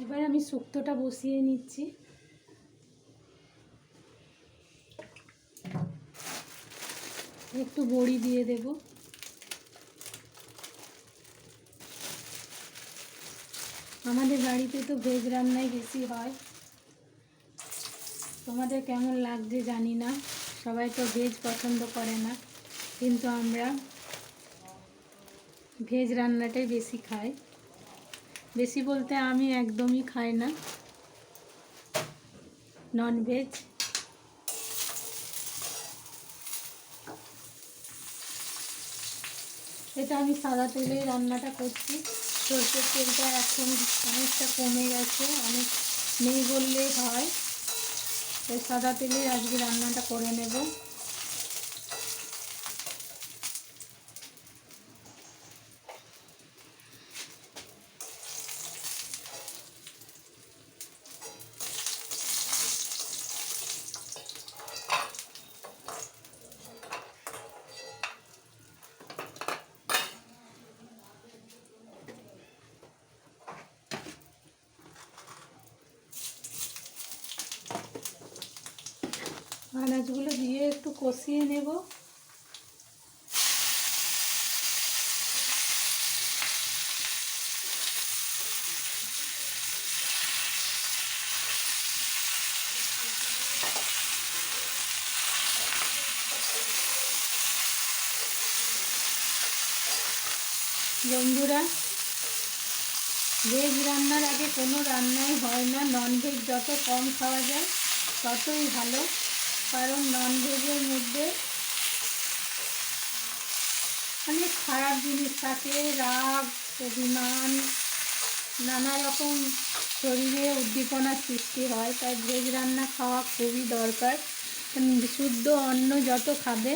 এবার আমি শুক্তোটা বসিয়ে নিচ্ছি। একটু বড়ি দিয়ে দেব। আমাদের বাড়িতে তো ভেজ রান্নাই বেশি হয়। তোমাদের কেমন লাগছে জানি না, সবাই তো ভেজ পছন্দ করে না, কিন্তু আমরা ভেজ রান্নাটাই বেশি খাই। বেশি বলতে আমি একদমই খাই না ননভেজ। এটা আমি সাদা তেলেই রান্নাটা করছি। সরষের তেলটা এখন অনেকটা কমে গেছে, অনেক নেই বললেই হয়। তাই সাদা তেলেই আজকে রান্নাটা করে নেব। আনাজগুলো দিয়ে একটু কষিয়ে নেব। বন্ধুরা, ভেজ রান্নার আগে কোনো রান্নাই হয় না। ননভেজ যত কম খাওয়া যায় ততই ভালো, কারণ ননভেজের মধ্যে অনেক খারাপ জিনিস থাকে, রাগ, অভিমান, নানা রকম শরীরে উদ্দীপনার সৃষ্টি হয়। তাই ভেজ রান্না খাওয়া খুবই দরকার। শুদ্ধ অন্ন যত খাবে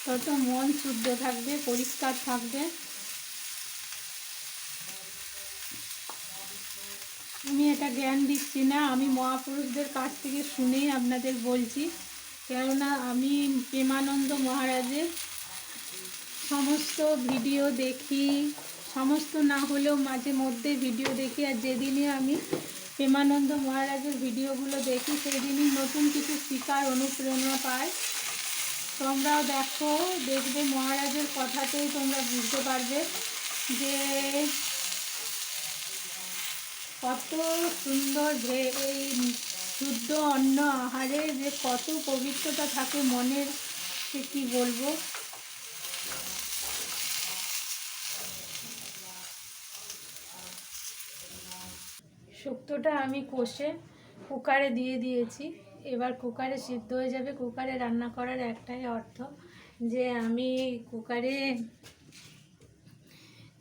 তত মন শুদ্ধ থাকবে, পরিষ্কার থাকবে। আমি এটা জ্ঞান দিচ্ছি না, আমি মহাপুরুষদের কাছ থেকে শুনেই আপনাদের বলছি। কেননা আমি প্রেমানন্দ মহারাজের সমস্ত ভিডিও দেখি, সমস্ত না হলেও মাঝে মধ্যে ভিডিও দেখি। আর যেদিনই আমি প্রেমানন্দ মহারাজের ভিডিওগুলো দেখি সেদিনই নতুন কিছু শিকার অনুপ্রেরণা পাই। তোমরাও দেখো, দেখবে মহারাজের কথাতেই তোমরা বুঝতে পারবে যে কত সুন্দর এই শুদ্ধ অন্ন আহারে যে কত পবিত্রতা থাকে মনের, সে কি বলবো। শুক্তোটা আমি কষে কুকারে দিয়ে দিয়েছি। এবার কুকারে সিদ্ধ হয়ে যাবে। কুকারে রান্না করার একটাই অর্থ যে আমি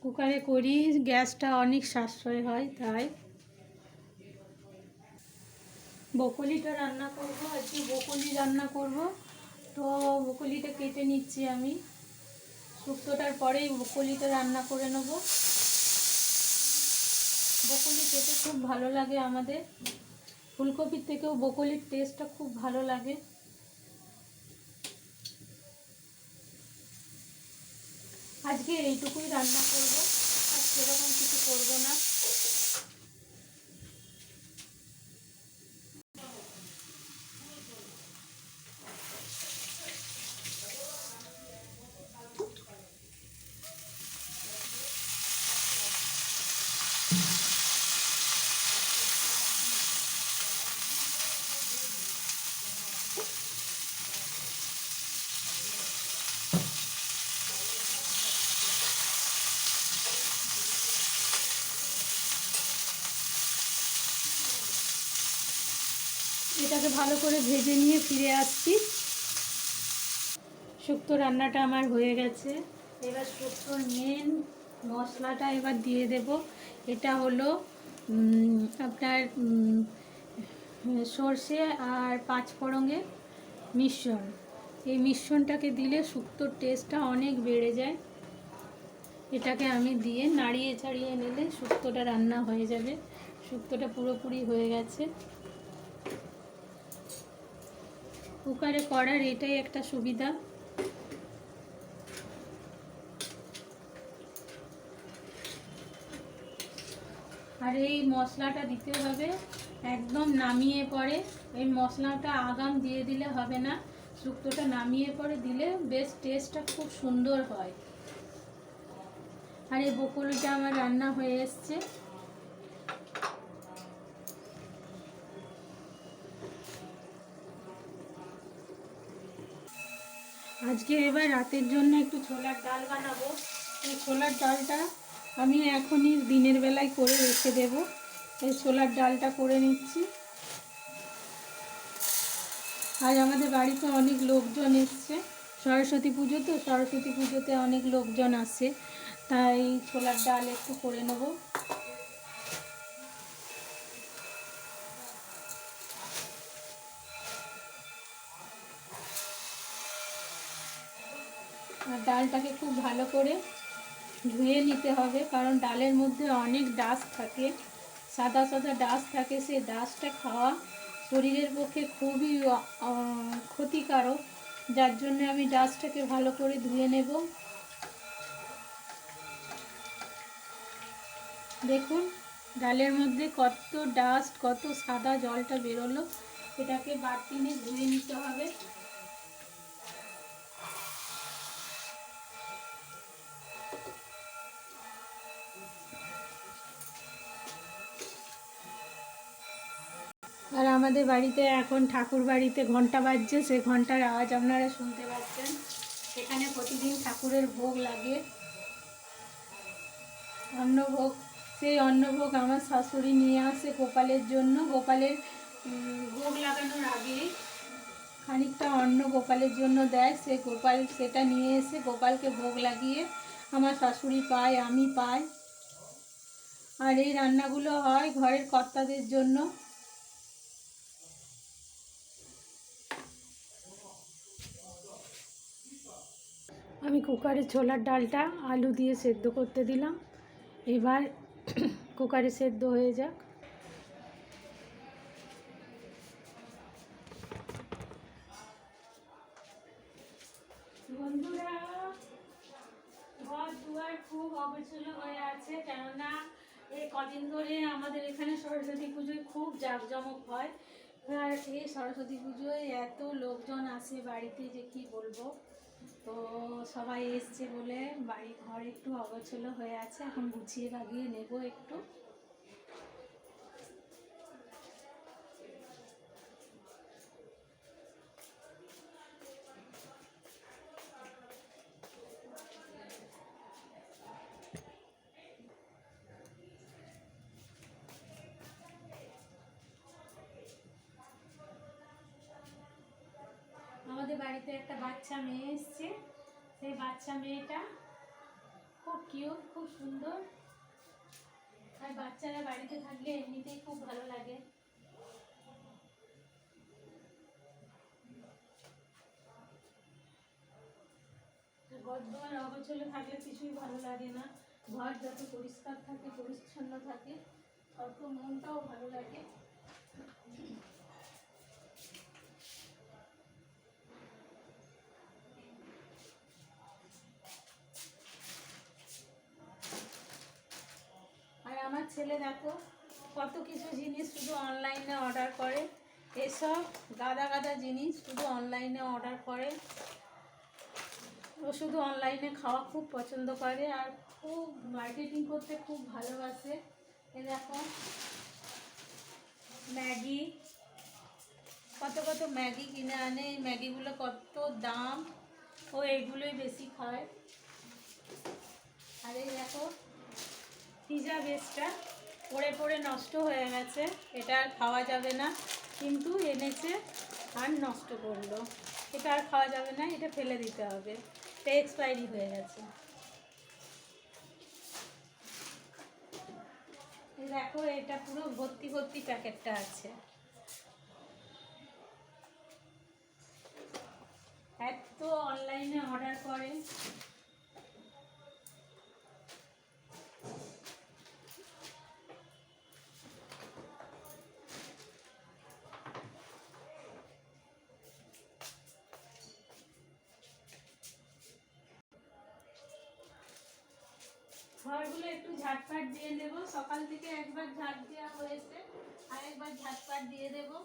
কুকারে করি, গ্যাসটা অনেক সাশ্রয় হয়। তাই বকলিটা রান্না করব, আজকে বকলি রান্না করব। তো বকলিটা কেটে নিচ্ছি আমি। শুক্তোটার পরেই বকলিটা রান্না করে নেব। বকলি খেতে খুব ভালো লাগে আমাদের, ফুলকপির থেকেও বকলির টেস্টটা খুব ভালো লাগে। আজকে এইটুকুই রান্না করব, আর সেরকম কিছু করব না। এটাকে ভালো করে ভেজে নিয়ে ফিরে আসছি। শুক্তো রান্নাটা আমার হয়ে গেছে। এবার শুক্তোর মেন মশলাটা এবার দিয়ে দেব। এটা হলো আপনার সর্ষে আর পাঁচফোড়নের মিশ্রণ। এই মিশ্রণটাকে দিলে শুক্তোর টেস্টটা অনেক বেড়ে যায়। এটাকে আমি দিয়ে নাড়িয়ে চাড়িয়ে নিলে শুক্তোটা রান্না হয়ে যাবে। শুক্তোটা পুরোপুরি হয়ে গেছে। কুকারে করার এটাই একটা সুবিধা। আর এই মশলাটা দিতে হবে একদম নামিয়ে পরে। এই মশলাটা আগাম দিয়ে দিলে হবে না, শুক্তোটা নামিয়ে পরে দিলে বেশ টেস্টটা খুব সুন্দর হয়। আর এই বকুলিটা আমার রান্না হয়ে এসছে। আজকে এবার রাতের জন্য একটু ছোলার ডাল বানাবো। এই ছোলার ডালটা আমি এখনই দিনের বেলায় করে রেখে দেব। এই ছোলার ডালটা করে নিচ্ছি। আজ আমাদের বাড়িতে অনেক লোকজন এসছে, সরস্বতী পুজো তো, সরস্বতী পুজোতে অনেক লোকজন আসে, তাই ছোলার ডাল একটু করে নেব। আর ডালটাকে খুব ভালো করে ধুয়ে নিতে হবে, কারণ ডালের মধ্যে অনেক ডাস্ট থাকে, সাদা সাদা ডাস্ট থাকে। সেই ডাস্টটা খাওয়া শরীরের পক্ষে খুবই ক্ষতিকারক, যার জন্য আমি ডাস্টটাকে ভালো করে ধুয়ে নেব। দেখুন ডালের মধ্যে কত ডাস্ট, কত সাদা জলটা বেরোলো। এটাকে বাটি নিয়ে ধুয়ে নিতে হবে। আর আমাদের বাড়িতে এখন ঠাকুর বাড়িতে ঘন্টা বাজছে, সেই ঘন্টার আওয়াজ আপনারা শুনতে পাচ্ছেন। এখানে প্রতিদিন ঠাকুরের ভোগ লাগে, অন্নভোগ। সেই অন্নভোগ আমার শাশুড়ি নিয়ে আসে গোপালের জন্য। গোপালের ভোগ লাগানোর আগে খানিকটা অন্ন গোপালের জন্য দেয়, সে গোপাল সেটা নিয়ে এসে গোপালকে ভোগ লাগিয়ে আমার শাশুড়ি পায়, আমি পাই। আর এই রান্নাগুলো হয় ঘরের কর্তাদের জন্য। আমি কুকারে ছোলার ডালটা আলু দিয়ে সেদ্ধ করতে দিলাম। এবার কুকারে সেদ্ধ হয়ে যাক। বন্ধুরা, ঘর দুয়ার খুব অগোছালো হয়ে আছে, কেননা এই কদিন ধরে আমাদের এখানে সরস্বতী পুজোয় খুব জাঁকজমক হয়। আর এই সরস্বতী পুজোয় এত লোকজন আসে বাড়িতে যে কি বলবো। তো সবাই এসছে বলে বাড়ি ঘর একটু অগোছালো হয়ে আছে, এখন গুছিয়ে লাগিয়ে নেব একটু। আমাদের বাড়িতে একটা বাচ্চা মেয়ে এসছে, সেই বাচ্চা মেয়েটা খুব কিউট, খুব সুন্দর। আর বাচ্চারা বাড়িতে থাকলে এমনিতেই খুব ভালো লাগে। ঘর দুয়ার অগোছালো থাকলে কিছুই ভালো লাগে না। ঘর যত পরিষ্কার থাকে, পরিচ্ছন্ন থাকে, তত মনটাও ভালো লাগে। আর আমার ছেলে দেখো কত কিছু জিনিস শুধু অনলাইনে অর্ডার করে। এসব গাদা গাদা জিনিস শুধু অনলাইনে অর্ডার করে। ও শুধু অনলাইনে খাওয়া খুব পছন্দ করে আর খুব মার্কেটিং করতে খুব ভালোবাসে। এ দেখো ম্যাগি, কত কত ম্যাগি কিনে আনে। এই ম্যাগিগুলো কত দাম, ও এইগুলোই বেশি খায়। আর এই দেখো পিজা বেসটা পড়ে পড়ে নষ্ট হয়ে গেছে, এটা আর খাওয়া যাবে না, কিন্তু এনেছে আর নষ্ট করলো। এটা আর খাওয়া যাবে না, এটা ফেলে দিতে হবে, এটা এক্সপায়ারি হয়ে গেছে। দেখো এটা পুরো ভর্তি ভর্তি প্যাকেটটা আছে। এত অনলাইনে অর্ডার করে। ঘরগুলো একটু ঝাঁটপাট দিয়ে দেবো। সকাল থেকে একবার ঝাঁট দেওয়া হয়েছে, আর একবার ঝাঁটপাট দিয়ে দেবো।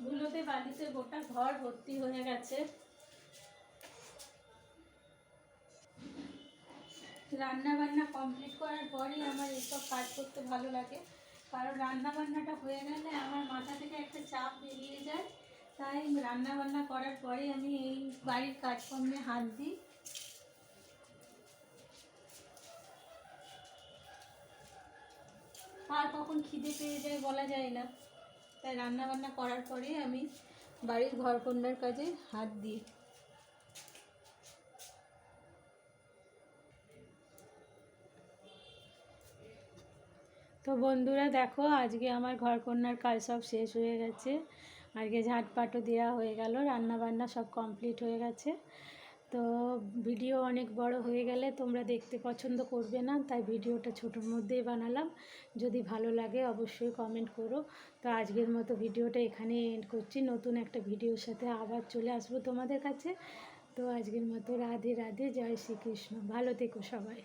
ধুলোতে বালিতে গোটা ঘর ভর্তি হয়ে গেছে। রান্না বান্না কমপ্লিট করার পরই আমার এইসব কাজ করতে ভালো লাগে, কারণ রান্না বান্নাটা হয়ে গেলে আমার মাথা থেকে একটা চাপ বেরিয়ে যায়। তাই রান্না বান্না করার পরে আমি এই বাড়ির কাজকর্মে হাত দিই। আর কখন খিদে পেয়ে যায় বলা যায় না, তাই রান্না বান্না করার পরেই আমি বাড়ির ঘরকন্নার কাজে হাত দিই। তো বন্ধুরা দেখো, আজকে আমার ঘরকন্নার কাজ সব শেষ হয়ে গেছে। আজকে ঝাঁটপাটও দেওয়া হয়ে গেল, রান্না বান্না সব কমপ্লিট হয়ে গেছে। তো ভিডিও অনেক বড় হয়ে গেলে তোমরা দেখতে পছন্দ করবে না, তাই ভিডিওটা ছোটোর মধ্যেই বানালাম। যদি ভালো লাগে অবশ্যই কমেন্ট করো। তো আজকের মতো ভিডিওটা এখানে এন্ড করছি। নতুন একটা ভিডিওর সাথে আবার চলে আসবো তোমাদের কাছে। তো আজকের মতো রাধে রাধে, জয় শ্রীকৃষ্ণ। ভালো থেকো সবাই।